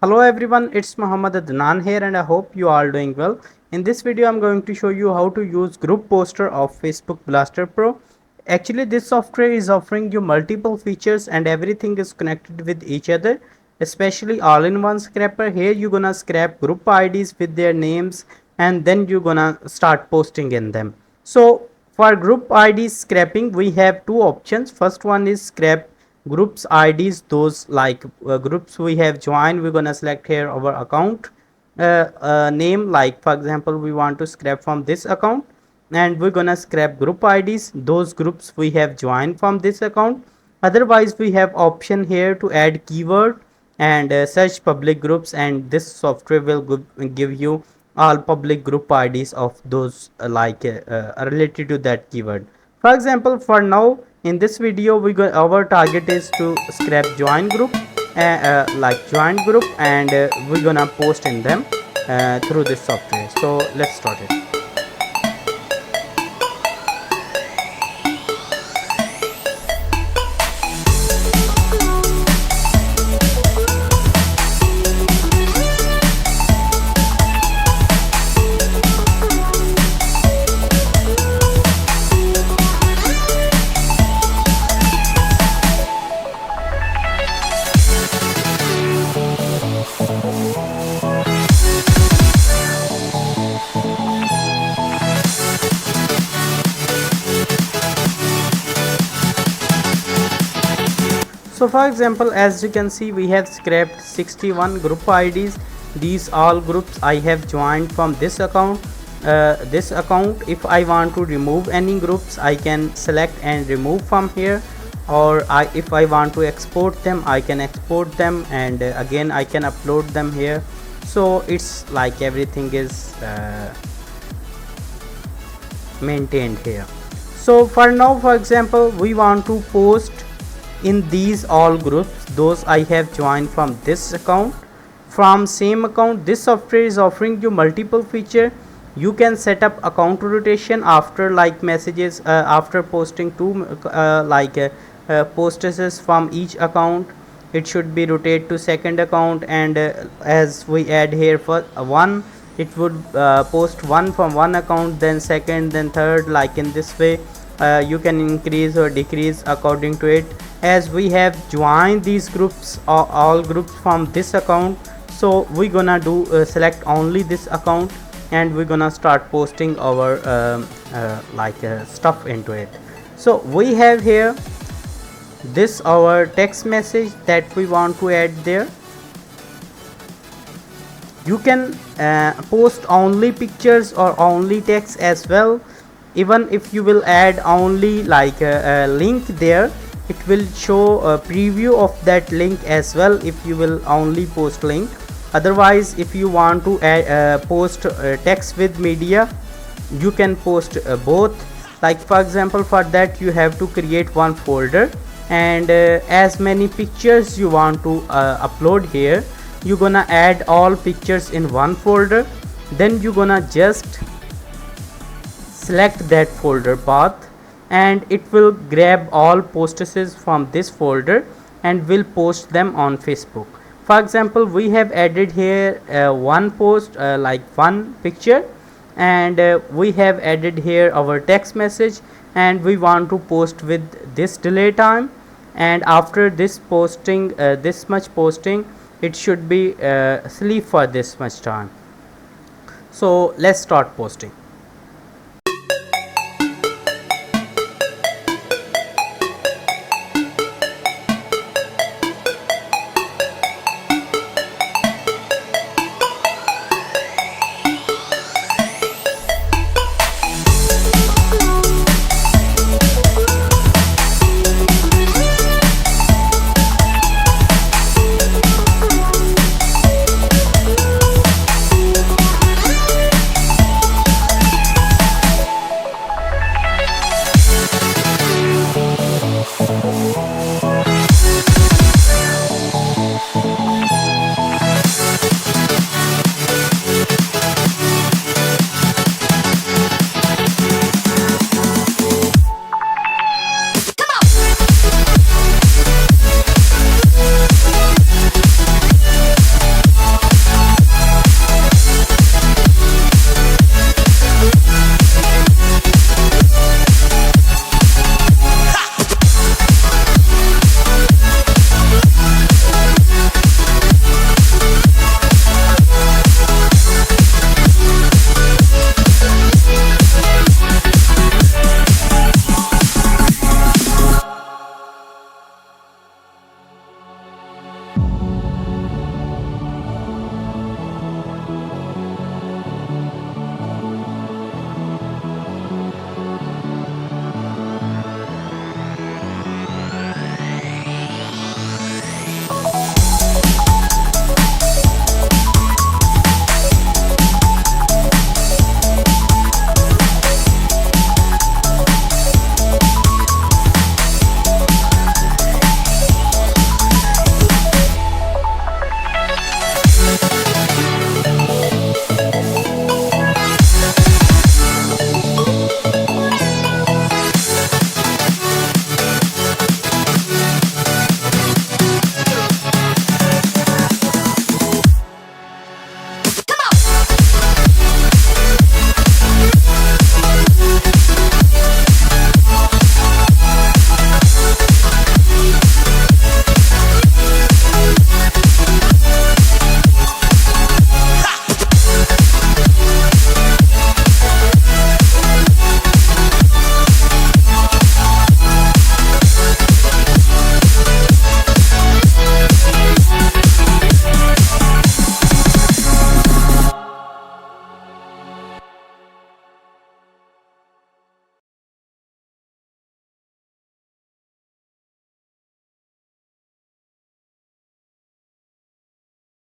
Hello everyone, it's Muhammad Adnan here and I hope you are doing well. In this video I'm going to show you how to use Group Poster of Facebook Blaster Pro. Actually this software is offering you multiple features and everything is connected with each other, especially all-in-one scraper. Here you're gonna scrap group IDs with their names and then you're gonna start posting in them. So for group ID scrapping we have two options. First one is scrap groups IDs, those like groups we have joined. We're gonna select here our account name, like for example we want to scrap from this account, and we're gonna scrap group IDs, those groups we have joined from this account. Otherwise we have option here to add keyword and search public groups, and this software will give you all public group IDs of those related to that keyword. For example, for now in this video our target is to scrap join group, like join group, and we're gonna post in them through this software. So let's start it. So for example, as you can see, we have scrapped 61 group IDs. These all groups I have joined from this account. If I want to remove any groups, I can select and remove from here, or if I want to export them, I can export them, and again I can upload them here. So it's like everything is maintained here. So for now, for example, we want to post in these all groups those I have joined from this account, from same account. This software is offering you multiple feature. You can set up account rotation after like messages, after posting two posters from each account. It should be rotate to second account, and as we add here for one, it would post one from one account, then second, then third, like in this way. You can increase or decrease according to it. As we have joined these groups, all groups from this account, so we're gonna do select only this account, and we're gonna start posting our stuff into it. So we have here this our text message that we want to add there. You can post only pictures or only text as well. Even if you will add only like a link there, it will show a preview of that link as well if you will only post link. Otherwise, if you want to add, post text with media, you can post both. Like for example, for that you have to create one folder, and as many pictures you want to upload here, you're gonna add all pictures in one folder. Then you're gonna just select that folder path, and it will grab all posters from this folder and will post them on Facebook. For example, we have added here one post, like one picture, and we have added here our text message, and we want to post with this delay time, and after this posting, this much posting, it should be sleep for this much time. So let's start posting.